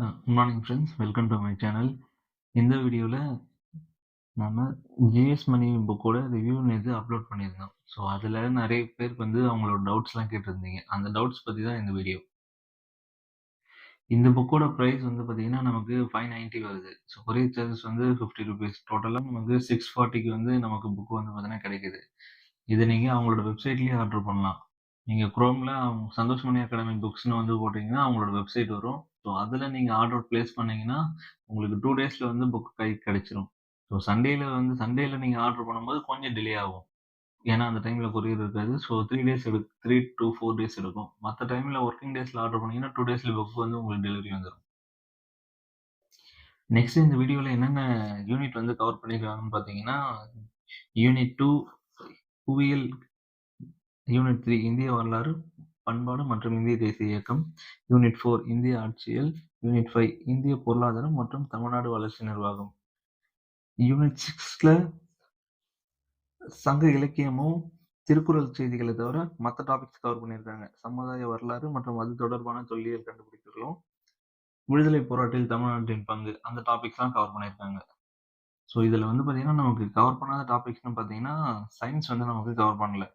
Good morning friends, welcome to my channel. இந்த வீடியோவில் நம்ம ஜிஎஸ் மணி புக்கோட ரிவ்யூ நேற்று அப்லோட் பண்ணியிருந்தோம். ஸோ அதில் நிறைய பேருக்கு அவங்களோட டவுட்ஸ்லாம் கேட்டிருந்தீங்க. அந்த டவுட்ஸ் பற்றி தான் இந்த வீடியோ. இந்த புக்கோட ப்ரைஸ் பார்த்தீங்கன்னா நமக்கு 590 வருது. So courier charges 50 rupees. டோட்டலாக நமக்கு 640க்கு நமக்கு புக்கு பார்த்தீங்கன்னா கிடைக்குது. இதை நீங்கள் அவங்களோட வெப்சைட்லேயே ஆர்டர் பண்ணலாம். நீங்கள் குரோமில் அவங்க சந்தோஷ்மணி அகாடமி புக்ஸ்னு போட்டிங்கன்னா அவங்களோட வெப்சைட் வரும். ஸோ அதில் நீங்கள் ஆர்டர் ப்ளேஸ் பண்ணிங்கன்னா உங்களுக்கு 2 டேஸில் புக் கைக்கு கிடைச்சிரும். ஸோ சண்டேயில் நீங்கள் ஆர்டர் பண்ணும்போது கொஞ்சம் டிலே ஆகும். ஏன்னா அந்த டைமில் கொரியர் இருக்காது. ஸோ 3 to 4 டேஸ் எடுக்கும். மற்ற டைமில் ஒர்க்கிங் டேஸில் ஆர்டர் பண்ணிங்கன்னா 2 டேஸில் புக் உங்களுக்கு டெலிவரி வந்துடும். நெக்ஸ்ட் இந்த வீடியோவில் என்னென்ன யூனிட் கவர் பண்ணியிருக்காங்கன்னு பார்த்தீங்கன்னா, யூனிட் 2 புவியியல், யூனிட் 3 இந்திய வரலாறு, பண்பாடு மற்றும் இந்திய தேசிய இயக்கம், யூனிட் 4 இந்திய ஆட்சியல், யூனிட் 5 இந்திய பொருளாதாரம் மற்றும் தமிழ்நாடு வளர்ச்சி நிர்வாகம், யூனிட் 6ல சங்க இலக்கியமும் திருக்குறள் செய்திகளை தவிர மற்ற டாபிக்ஸ் கவர் பண்ணியிருக்காங்க. சமுதாய வரலாறு மற்றும் அது தொடர்பான தொல்லியல் கண்டுபிடிப்புகளும், விடுதலை போராட்டத்தில் தமிழ்நாட்டின் பங்கு, அந்த டாபிக்ஸ்லாம் கவர் பண்ணியிருக்காங்க. ஸோ இதில் பார்த்தீங்கன்னா நமக்கு கவர் பண்ணாத டாபிக்ஸ்னு பார்த்தீங்கன்னா சயின்ஸ் நமக்கு கவர் பண்ணல.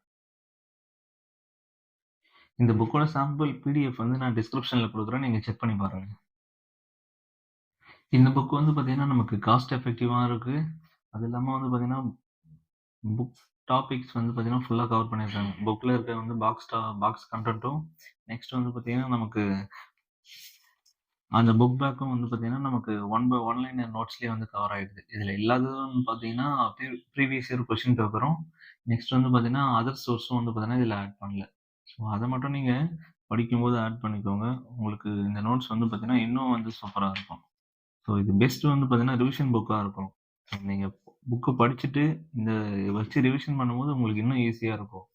இந்த புக்கோட சாம்பிள் பிடிஎஃப் நான் டிஸ்கிரிப்ஷனில் கொடுக்குறேன், நீங்கள் செக் பண்ணி பாருங்க. இந்த புக் பார்த்தீங்கன்னா நமக்கு காஸ்ட் எஃபெக்டிவாக இருக்குது. அது இல்லாமல் பார்த்தீங்கன்னா புக் டாபிக்ஸ் பார்த்தீங்கன்னா ஃபுல்லாக கவர் பண்ணியிருக்காங்க. புக்கில் இருக்க பாக்ஸ் கண்டென்ட்டும், நெக்ஸ்ட் பார்த்தீங்கன்னா நமக்கு அந்த புக் பேக்கும் பார்த்தீங்கன்னா நமக்கு 1 by 1 லைனர் நோட்ஸ்லேயே கவர் ஆகிடுது. இதில் இல்லாததுன்னு பார்த்தீங்கன்னா ப்ரீவியஸ் இயர் கொஷின் பேப்பரும், நெக்ஸ்ட் பார்த்தீங்கன்னா அதர் சோர்ஸும் பார்த்தீங்கன்னா இதில் ஆட் பண்ணல. ஸோ அதை மட்டும் நீங்கள் படிக்கும்போது ஆட் பண்ணிக்கோங்க. உங்களுக்கு இந்த நோட்ஸ் பார்த்தீங்கன்னா இன்னும் சூப்பராக இருக்கும். ஸோ இது பெஸ்ட் பார்த்தீங்கன்னா ரிவிஷன் புக்காக இருக்கும். நீங்கள் புக்கை படிச்சுட்டு இந்த வச்சு ரிவிஷன் பண்ணும்போது உங்களுக்கு இன்னும் ஈஸியாக இருக்கும்.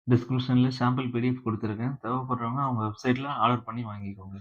டிஸ்கிரிப்ஷனில் சாம்பிள் பிடிஎஃப் கொடுத்துருக்கேன். தேவைப்படுறவங்க அவங்க வெப்சைட்டில் ஆர்டர் பண்ணி வாங்கிக்கோங்க.